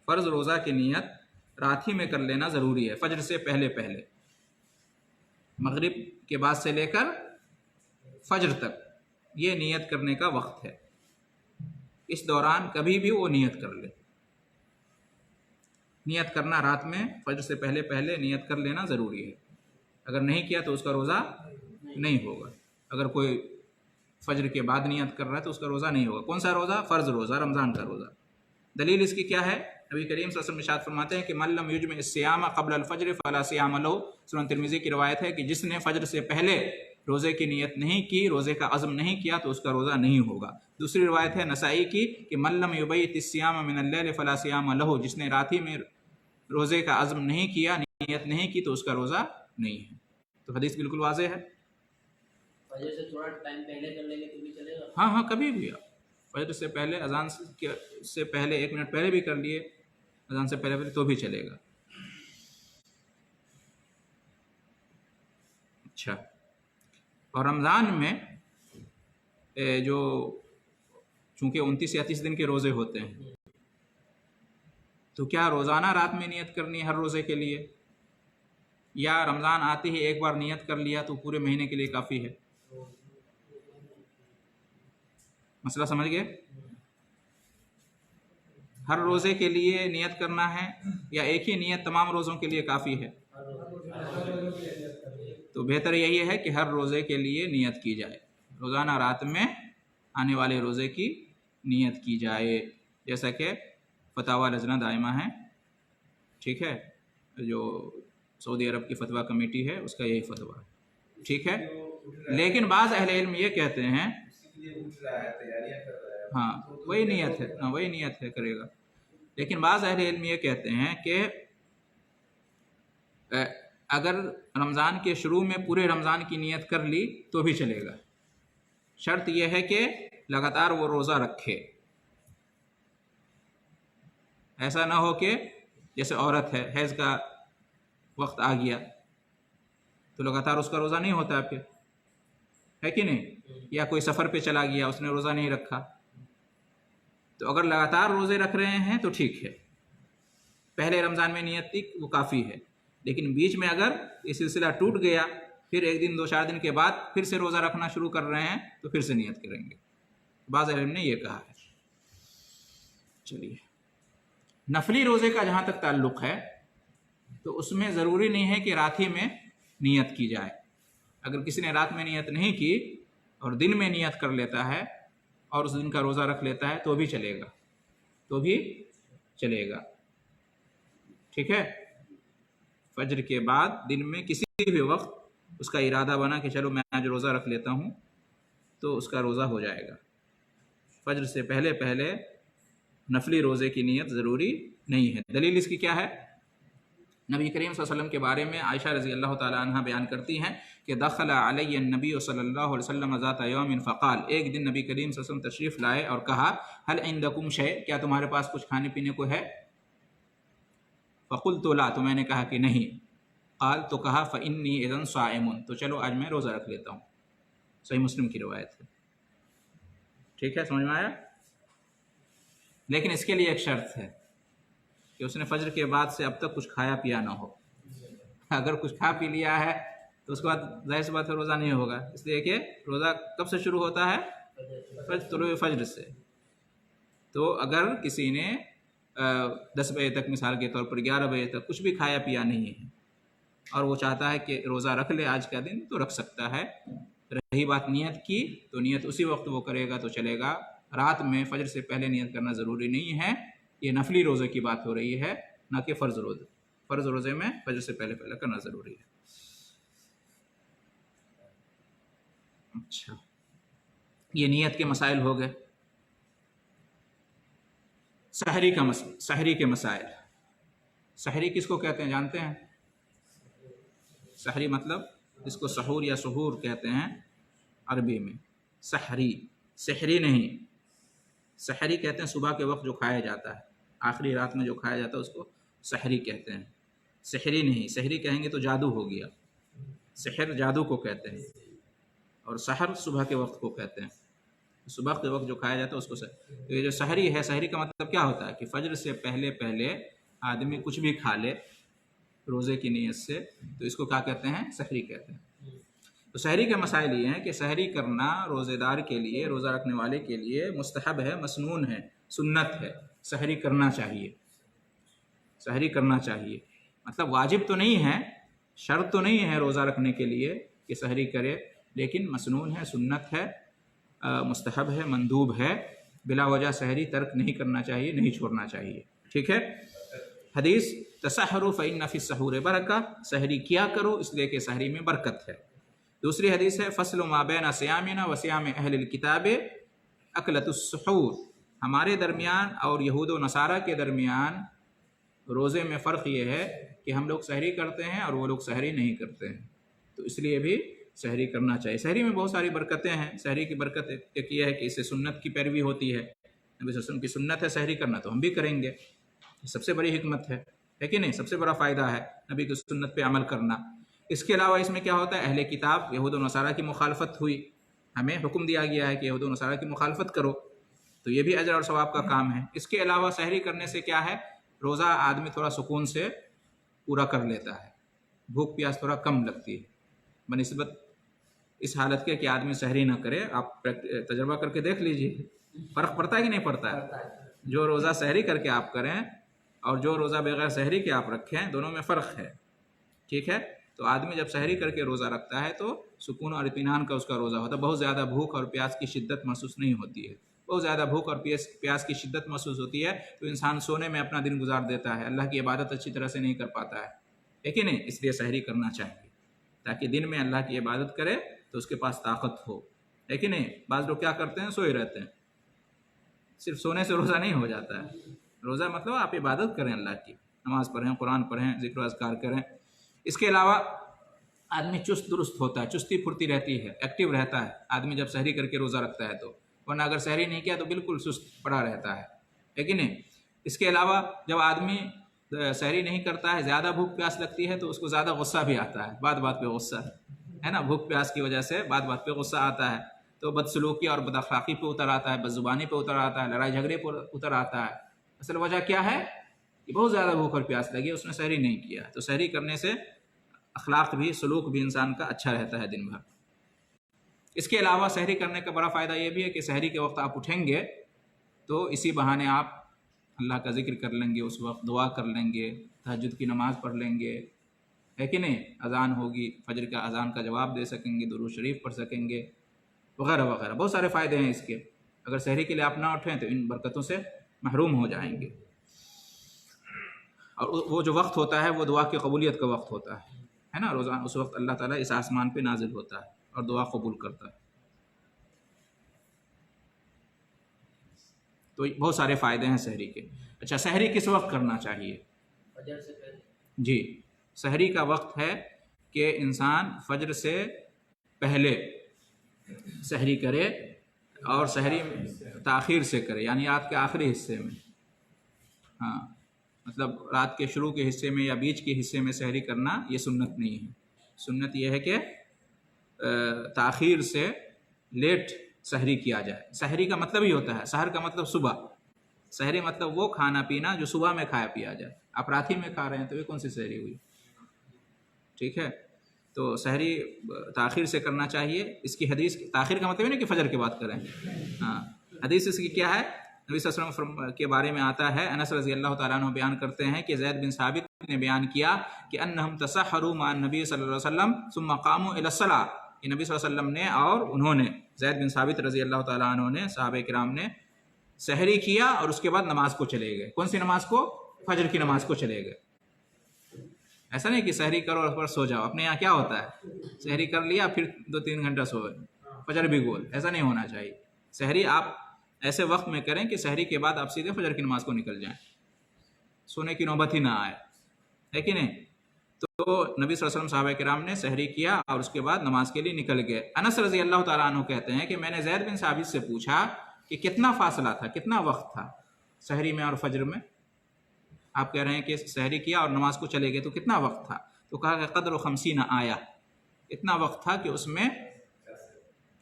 فرض روزہ کی نیت رات ہی میں کر لینا ضروری ہے، فجر سے پہلے پہلے، مغرب کے بعد سے لے کر فجر تک یہ نیت کرنے کا وقت ہے، اس دوران کبھی بھی وہ نیت کر لے، نیت کرنا رات میں فجر سے پہلے پہلے نیت کر لینا ضروری ہے، اگر نہیں کیا تو اس کا روزہ نہیں ہوگا۔ اگر کوئی فجر کے بعد نیت کر رہا ہے تو اس کا روزہ نہیں ہوگا۔ کون سا روزہ؟ فرض روزہ، رمضان کا روزہ۔ دلیل اس کی کیا ہے؟ نبی کریم صلی اللہ علیہ وسلم ارشاد فرماتے ہیں کہ من لم یجمع الصیام قبل الفجر فلا صیام لہ، سنن ترمذی کی روایت ہے کہ جس نے فجر سے پہلے روزے کی نیت نہیں کی، روزے کا عزم نہیں کیا تو اس کا روزہ نہیں ہوگا۔ دوسری روایت ہے نسائی کی کہ من لم یبیت الصیام من اللیل فلا صیام لہ، جس نے رات ہی میں روزے کا عزم نہیں کیا، نیت نہیں کی تو اس کا روزہ نہیں ہے۔ تو حدیث بالکل واضح ہے۔ فجر سے تھوڑا ٹائم پہلے کر لیں گے تو بھی چلے گا؟ ہاں ہاں، کبھی بھی آپ فجر سے پہلے، اذان سے پہلے 1 منٹ پہلے بھی کر لیے، اذان سے پہلے تو بھی چلے گا۔ اچھا، اور رمضان میں جو چونکہ 29 یا 30 دن کے روزے ہوتے ہیں، تو کیا روزانہ رات میں نیت کرنی ہے ہر روزے کے لیے، یا رمضان آتے ہی ایک بار نیت کر لیا تو پورے مہینے کے لیے کافی ہے؟ مسئلہ سمجھ گئے؟ ہر روزے کے لیے نیت کرنا ہے یا ایک ہی نیت تمام روزوں کے لیے کافی ہے؟ تو بہتر یہی ہے کہ ہر روزے کے لیے نیت کی جائے، روزانہ رات میں آنے والے روزے کی نیت کی جائے، جیسا کہ فتاوی لجنہ دائمہ ہے، ٹھیک ہے، جو سعودی عرب کی فتویٰ کمیٹی ہے اس کا یہی فتویٰ ہے، ٹھیک ہے۔ لیکن بعض اہل علم یہ کہتے ہیں، ہاں وہی نیت ہے، ہاں وہی نیت ہے، کرے گا، لیکن بعض اہل علم یہ کہتے ہیں کہ اگر رمضان کے شروع میں پورے رمضان کی نیت کر لی تو بھی چلے گا، شرط یہ ہے کہ لگاتار وہ روزہ رکھے، ایسا نہ ہو کہ جیسے عورت ہے، حیض کا وقت آ گیا تو لگاتار اس کا روزہ نہیں ہوتا پھر، ہے کہ نہیں، یا کوئی سفر پہ چلا گیا اس نے روزہ نہیں رکھا، تو اگر لگاتار روزے رکھ رہے ہیں تو ٹھیک ہے، پہلے رمضان میں نیت تھی وہ کافی ہے، لیکن بیچ میں اگر یہ سلسلہ ٹوٹ گیا، پھر 1 دن 2-4 دن کے بعد پھر سے روزہ رکھنا شروع کر رہے ہیں تو پھر سے نیت کریں گے، بعض علم نے یہ کہا ہے۔ چلیے، نفلی روزے کا جہاں تک تعلق ہے تو اس میں ضروری نہیں ہے کہ رات ہی میں نیت کی جائے، اگر کسی نے رات میں نیت نہیں کی اور دن میں نیت کر لیتا ہے اور اس دن کا روزہ رکھ لیتا ہے تو بھی چلے گا، تو بھی چلے گا، ٹھیک ہے۔ فجر کے بعد دن میں کسی بھی وقت اس کا ارادہ بنا کہ چلو میں آج روزہ رکھ لیتا ہوں تو اس کا روزہ ہو جائے گا، فجر سے پہلے پہلے نفلی روزے کی نیت ضروری نہیں ہے۔ دلیل اس کی کیا ہے؟ نبی کریم صلی اللہ علیہ وسلم کے بارے میں عائشہ رضی اللہ تعالی عنہ بیان کرتی ہیں کہ دخل علی النبی صلی اللہ علیہ وسلم ذات یوم فقال، ایک دن نبی کریم صلی اللہ علیہ وسلم تشریف لائے اور کہا هل عندکم شیء، کیا تمہارے پاس کچھ کھانے پینے کو ہے؟ فقلت لا، تو میں نے کہا کہ نہیں۔ قال تو کہا فإنی اذن صائم، تو چلو آج میں روزہ رکھ لیتا ہوں. صحیح مسلم کی روایت ہے. ٹھیک ہے، سمجھ میں آیا؟ لیکن اس کے لیے ایک شرط ہے کہ اس نے فجر کے بعد سے اب تک کچھ کھایا پیا نہ ہو. اگر کچھ کھا پی لیا ہے تو اس کے بعد ظاہر سی بات ہے روزہ نہیں ہوگا، اس لیے کہ روزہ کب سے شروع ہوتا ہے؟ طلوع فجر سے. تو اگر کسی نے 10 بجے تک مثال کے طور پر 11 بجے تک کچھ بھی کھایا پیا نہیں ہے اور وہ چاہتا ہے کہ روزہ رکھ لے آج کا دن، تو رکھ سکتا ہے. رہی بات نیت کی، تو نیت اسی وقت وہ کرے گا تو چلے گا. رات میں فجر سے پہلے نیت کرنا ضروری نہیں ہے. یہ نفلی روزے کی بات ہو رہی ہے، نہ کہ فرض روزے. فرض روزے میں فجر سے پہلے کرنا ضروری ہے. اچھا، یہ نیت کے مسائل ہو گئے. سحری کے مسائل. سحری کس کو کہتے ہیں جانتے ہیں؟ سحری مطلب اس کو سحور یا سحور کہتے ہیں عربی میں. سحری نہیں. سحری کہتے ہیں صبح کے وقت جو کھایا جاتا ہے، آخری رات میں جو کھایا جاتا ہے اس کو سحری کہتے ہیں. سحری نہیں. سحری کہیں گے تو جادو ہو گیا. سحر جادو کو کہتے ہیں، اور سحر صبح کے وقت کو کہتے ہیں. صبح کے وقت جو کھایا جاتا ہے اس کو تو یہ جو سحری ہے، سحری کا مطلب کیا ہوتا ہے کہ فجر سے پہلے آدمی کچھ بھی کھا لے روزے کی نیت سے، تو اس کو کیا کہتے ہیں؟ سحری کہتے ہیں. تو سحری کے مسائل یہ ہیں کہ سحری کرنا روزے دار کے لیے، روزہ رکھنے والے کے لیے مستحب ہے، مسنون ہے، سنت ہے. سحری کرنا چاہیے. سحری کرنا چاہیے مطلب واجب تو نہیں ہے، شرط تو نہیں ہے روزہ رکھنے کے لیے کہ سحری کرے، لیکن مسنون ہے، سنت ہے، مستحب ہے، مندوب ہے. بلا وجہ سحری ترک نہیں کرنا چاہیے، نہیں چھوڑنا چاہیے. ٹھیک ہے. حدیث تسحروا فإن فی السحور برکہ، سحری کیا کرو اس لیے کہ سحری میں برکت ہے. دوسری حدیث ہے فصل ما بین صیامنا و صیام اہل الکتاب اکلۃ السحور، ہمارے درمیان اور یہود و نصارہ کے درمیان روزے میں فرق یہ ہے کہ ہم لوگ سحری کرتے ہیں اور وہ لوگ سحری نہیں کرتے ہیں، تو اس لیے بھی سحری کرنا چاہیے. سحری میں بہت ساری برکتیں ہیں. سحری کی برکت ایک یہ ہے کہ اس سے سنت کی پیروی ہوتی ہے. نبی صلی اللہ علیہ وسلم کی سنت ہے سحری کرنا، تو ہم بھی کریں گے. سب سے بڑی حکمت ہے کہ نہیں؟ سب سے بڑا فائدہ ہے نبی کی سنت پہ عمل کرنا. اس کے علاوہ اس میں کیا ہوتا ہے؟ اہل کتاب یہود و نصارہ کی مخالفت ہوئی، ہمیں حکم دیا گیا ہے کہ یہود و نصارہ کی مخالفت کرو، تو یہ بھی اجر اور ثواب کا کام ہے. اس کے علاوہ سحری کرنے سے کیا ہے؟ روزہ آدمی تھوڑا سکون سے پورا کر لیتا ہے، بھوک پیاس تھوڑا کم لگتی ہے بنسبت اس حالت کے کہ آدمی سحری نہ کرے. آپ تجربہ کر کے دیکھ لیجئے، فرق پڑتا ہے کہ نہیں پڑتا ہے؟ جو روزہ سحری کر کے آپ کریں اور جو روزہ بغیر سحری کے آپ رکھیں، دونوں میں فرق ہے. ٹھیک ہے. تو آدمی جب سحری کر کے روزہ رکھتا ہے تو سکون اور اطمینان کا اس کا روزہ ہوتا ہے. بہت زیادہ بھوک اور پیاس کی شدت محسوس نہیں ہوتی ہے. بہت زیادہ بھوک اور پیاس کی شدت محسوس ہوتی ہے تو انسان سونے میں اپنا دن گزار دیتا ہے، اللہ کی عبادت اچھی طرح سے نہیں کر پاتا ہے. لیکن نہیں، اس لیے سحری کرنا چاہیے تاکہ دن میں اللہ کی عبادت کرے تو اس کے پاس طاقت ہو. لیکن نہیں، بعض لوگ کیا کرتے ہیں؟ سوئے رہتے ہیں. صرف سونے سے روزہ نہیں ہو جاتا ہے. روزہ مطلب آپ عبادت کریں، اللہ کی نماز پڑھیں، قرآن پڑھیں، ذکر و اذکار کریں. اس کے علاوہ آدمی چست درست ہوتا ہے، چستی پھرتی رہتی ہے، ایکٹیو رہتا ہے آدمی جب سحری کر کے روزہ رکھتا ہے تو. ورنہ اگر سحری نہیں کیا تو بالکل سست پڑا رہتا ہے. لیکن نہیں، اس کے علاوہ جب آدمی سحری نہیں کرتا ہے، زیادہ بھوک پیاس لگتی ہے تو اس کو زیادہ غصہ بھی آتا ہے. بات بات پہ غصہ ہے نا، بھوک پیاس کی وجہ سے بات بات پہ غصہ آتا ہے، تو بدسلوکی اور بد اخلاقی پہ اتر آتا ہے، بد زبانی پہ اتر آتا ہے، لڑائی جھگڑے پر اتر آتا ہے. اصل وجہ کیا ہے کہ بہت زیادہ بھوک اور پیاس لگی، اس نے سحری نہیں کیا. تو سحری کرنے سے اخلاق بھی، سلوک بھی انسان کا اچھا رہتا ہے دن بھر. اس کے علاوہ سحری کرنے کا بڑا فائدہ یہ بھی ہے کہ سحری کے وقت آپ اٹھیں گے تو اسی بہانے آپ اللہ کا ذکر کر لیں گے، اس وقت دعا کر لیں گے، تہجد کی نماز پڑھ لیں گے، ہے کہ نہیں؟ اذان ہوگی، فجر کا اذان کا جواب دے سکیں گے، درود شریف پڑھ سکیں گے، وغیرہ وغیرہ. بہت سارے فائدے ہیں اس کے. اگر سحری کے لیے آپ نہ اٹھیں تو ان برکتوں سے محروم ہو جائیں گے. اور وہ جو وقت ہوتا ہے وہ دعا کی قبولیت کا وقت ہوتا ہے نا. روزانہ اس وقت اللہ تعالیٰ اس آسمان پہ نازل ہوتا ہے اور دعا قبول کرتا ہے. تو بہت سارے فائدے ہیں سحری کے. اچھا، سحری کس وقت کرنا چاہیے؟ فجر سے پہلے. جی، سحری کا وقت ہے کہ انسان فجر سے پہلے سحری کرے، اور سحری تاخیر سے کرے، یعنی رات کے آخری حصے میں. ہاں، مطلب رات کے شروع کے حصے میں یا بیچ کے حصے میں سحری کرنا یہ سنت نہیں ہے. سنت یہ ہے کہ تاخیر سے لیٹ سحری کیا جائے. سحری کا مطلب ہی ہوتا ہے، سحر کا مطلب صبح، سحری مطلب وہ کھانا پینا جو صبح میں کھایا پیا جائے. آپ رات ہی میں کھا رہے ہیں تو یہ کون سی سحری ہوئی؟ ٹھیک ہے، تو سحری تاخیر سے کرنا چاہیے. اس کی حدیث، تاخیر کا مطلب ہے نا کہ فجر کی بات کریں. ہاں، حدیث اس کی کیا ہے؟ نبی صلی اللہ علیہ وسلم کے بارے میں آتا ہے، انس رضی اللہ تعالیٰ عنہ بیان کرتے ہیں کہ زید بن ثابت نے بیان کیا کہ انہم تسحروا مع النبی صلی اللہ علیہ وسلم ثم قاموا الى الصلاۃ، کہ نبی صلی اللہ علیہ وسلم نے اور انہوں نے، زید بن ثابت رضی اللہ تعالیٰ عنہ نے، صحابہ کرام نے سحری کیا اور اس کے بعد نماز کو چلے گئے. کون سی نماز کو؟ فجر کی نماز کو چلے گئے. ایسا نہیں کہ سحری کرو اور سو جاؤ. اپنے یہاں کیا ہوتا ہے، سحری کر لیا پھر 2-3 گھنٹہ سوئے، فجر بھی گول. ایسا نہیں ہونا چاہیے. سحری آپ ایسے وقت میں کریں کہ سحری کے بعد آپ سیدھے فجر کی نماز کو نکل جائیں، سونے کی نوبت ہی نہ آئے، ہے کہ نہیں؟ تو نبی صلی اللہ علیہ وسلم صحابہ کرام نے سحری کیا اور اس کے بعد نماز کے لیے نکل گئے. انس رضی اللہ تعالیٰ عنہ کہتے ہیں کہ میں نے زید بن ثابت سے پوچھا کہ کتنا فاصلہ تھا، کتنا وقت تھا سحری میں اور فجر میں؟ آپ کہہ رہے ہیں کہ سحری کیا اور نماز کو چلے گئے، تو کتنا وقت تھا؟ تو کہا کہ قدر 50 آیا، اتنا وقت تھا کہ اس میں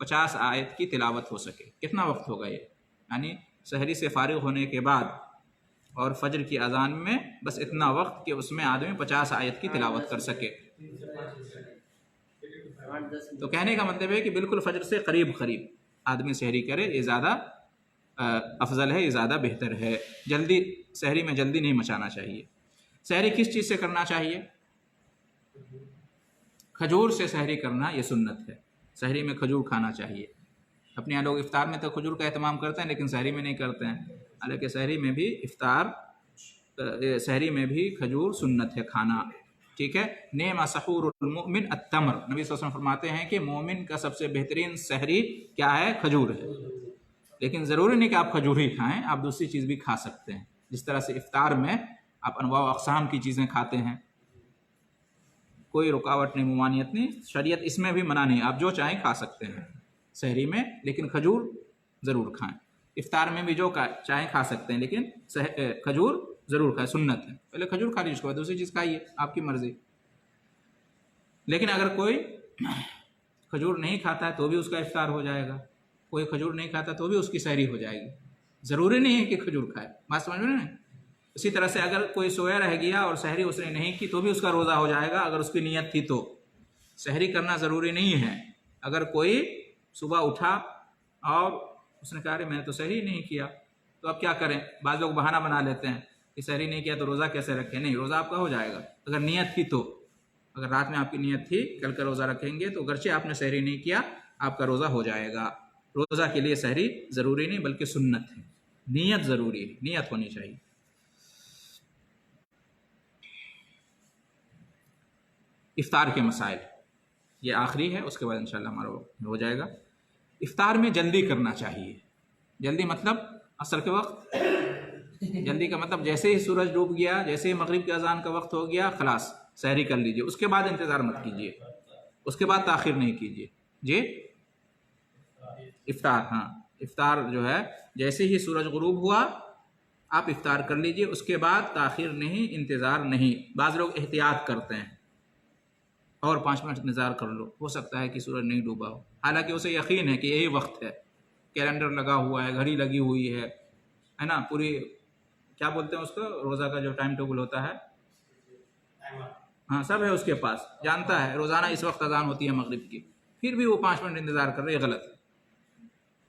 50 آیت کی تلاوت ہو سکے. کتنا وقت ہوگا یہ؟ یعنی سحری سے فارغ ہونے کے بعد اور فجر کی اذان میں بس اتنا وقت کہ اس میں آدمی 50 آیت کی تلاوت کر سکے. تو کہنے کا مطلب ہے کہ بالکل فجر سے قریب قریب آدمی سحری کرے، یہ زیادہ افضل ہے، یہ زیادہ بہتر ہے. جلدی سحری میں جلدی نہیں مچانا چاہیے. سحری کس چیز سے کرنا چاہیے؟ کھجور سے سحری کرنا یہ سنت ہے. سحری میں کھجور کھانا چاہیے. اپنے یہاں لوگ افطار میں تو کھجور کا اہتمام کرتے ہیں لیکن سحری میں نہیں کرتے ہیں، حالانکہ سحری میں بھی سحری میں بھی کھجور سنت ہے کھانا. ٹھیک ہے. نعم سحور المؤمن التمر، نبی صلی اللہ علیہ وسلم فرماتے ہیں کہ مومن کا سب سے بہترین سحری کیا ہے؟ کھجور ہے. لیکن ضروری نہیں کہ آپ کھجور ہی کھائیں، آپ دوسری چیز بھی کھا سکتے ہیں. جس طرح سے افطار میں آپ انواع و اقسام کی چیزیں کھاتے ہیں، کوئی رکاوٹ نہیں، ممانعت نہیں، شریعت اس میں بھی منع نہیں، آپ جو چاہیں کھا سکتے ہیں سحری میں، لیکن کھجور ضرور کھائیں. افطار میں بھی جو چاہیں کھا سکتے ہیں لیکن کھجور ضرور کھائیں، سنت ہے. پہلے کھجور کھا لیجیے، اس کے بعد دوسری چیز کھائیے، آپ کی مرضی. لیکن اگر کوئی کھجور نہیں کھاتا ہے تو بھی اس کا افطار ہو جائے گا، کوئی کھجور نہیں کھاتا تو بھی اس کی سحری ہو جائے گی. ضروری نہیں ہے کہ کھجور کھائے. بات سمجھ میں نہیں؟ اسی طرح سے اگر کوئی سویا رہ گیا اور سحری اس نے نہیں کی تو بھی اس کا روزہ ہو جائے گا اگر اس کی نیت تھی تو. سحری کرنا ضروری نہیں ہے. اگر کوئی صبح اٹھا اور اس نے کہا میں نے تو سحری نہیں کیا، تو اب کیا کریں؟ بعض لوگ بہانہ بنا لیتے ہیں کہ سحری نہیں کیا تو روزہ کیسے رکھیں. نہیں، روزہ آپ کا ہو جائے گا اگر نیت تھی تو. اگر رات میں آپ کی نیت تھی کل کا روزہ رکھیں گے تو گرچہ آپ نے سحری نہیں کیا آپ کا روزہ ہو جائے گا. روزہ کے لیے سحری ضروری نہیں بلکہ سنت ہے. نیت ضروری ہے، نیت ہونی چاہیے. افطار کے مسائل یہ آخری ہے، اس کے بعد انشاءاللہ ہمارا ہو جائے گا. افطار میں جلدی کرنا چاہیے. جلدی مطلب عصر کے وقت، جلدی کا مطلب جیسے ہی سورج ڈوب گیا، جیسے ہی مغرب کی اذان کا وقت ہو گیا، خلاص سحری کر لیجئے. اس کے بعد انتظار مت کیجیے، اس کے بعد تاخیر نہیں کیجیے. جی افطار، ہاں افطار جو ہے جیسے ہی سورج غروب ہوا آپ افطار کر لیجئے، اس کے بعد تاخیر نہیں، انتظار نہیں. بعض لوگ احتیاط کرتے ہیں اور 5 منٹ انتظار کر لو، ہو سکتا ہے کہ سورج نہیں ڈوبا ہو، حالانکہ اسے یقین ہے کہ یہی وقت ہے. کیلنڈر لگا ہوا ہے، گھڑی لگی ہوئی ہے نا، پوری کیا بولتے ہیں اس کو، روزہ کا جو ٹائم ٹیبل ہوتا ہے، ہاں سب ہے اس کے پاس، جانتا ہے روزانہ اس وقت اذان ہوتی ہے مغرب کی، پھر بھی وہ 5 منٹ انتظار کر رہے، یہ غلط ہے.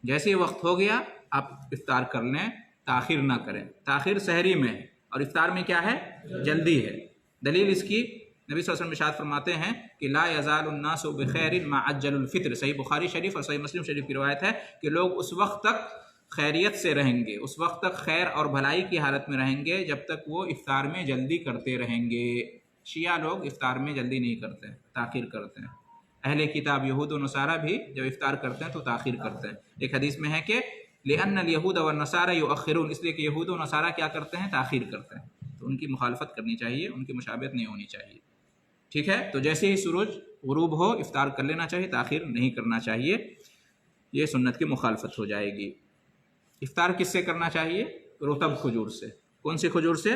جیسے ہی وقت ہو گیا آپ افطار کر لیں، تاخیر نہ کریں. تاخیر سحری میں ہے اور افطار میں کیا ہے؟ جلدی ہے. دلیل اس کی نبی صلی اللہ علیہ وسلم ارشاد فرماتے ہیں کہ لا یزال الناس بخیر ما عجل الفطر. صحیح بخاری شریف اور صحیح مسلم شریف کی روایت ہے کہ لوگ اس وقت تک خیریت سے رہیں گے، اس وقت تک خیر اور بھلائی کی حالت میں رہیں گے جب تک وہ افطار میں جلدی کرتے رہیں گے. شیعہ لوگ افطار میں جلدی نہیں کرتے ہیں، تاخیر کرتے ہیں. اہل کتاب یہود و نصارہ بھی جب افطار کرتے ہیں تو تاخیر کرتے ہیں. ایک حدیث میں ہے کہ لأن اليہود والنصارى یؤخرون، اس لیے کہ یہود و نصارہ کیا کرتے ہیں؟ تاخیر کرتے ہیں. تو ان کی مخالفت کرنی چاہیے، ان کی مشابہت نہیں ہونی چاہیے. ٹھیک ہے. تو جیسے ہی سورج غروب ہو افطار کر لینا چاہیے، تاخیر نہیں کرنا چاہیے، یہ سنت کی مخالفت ہو جائے گی. افطار کس سے کرنا چاہیے؟ رطب کھجور سے. کون سی کھجور سے؟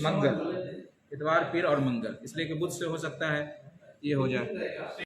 منگل، اتوار پیر اور منگل، اس لیے کہ بدھ سے ہو سکتا ہے یہ ہو جائے.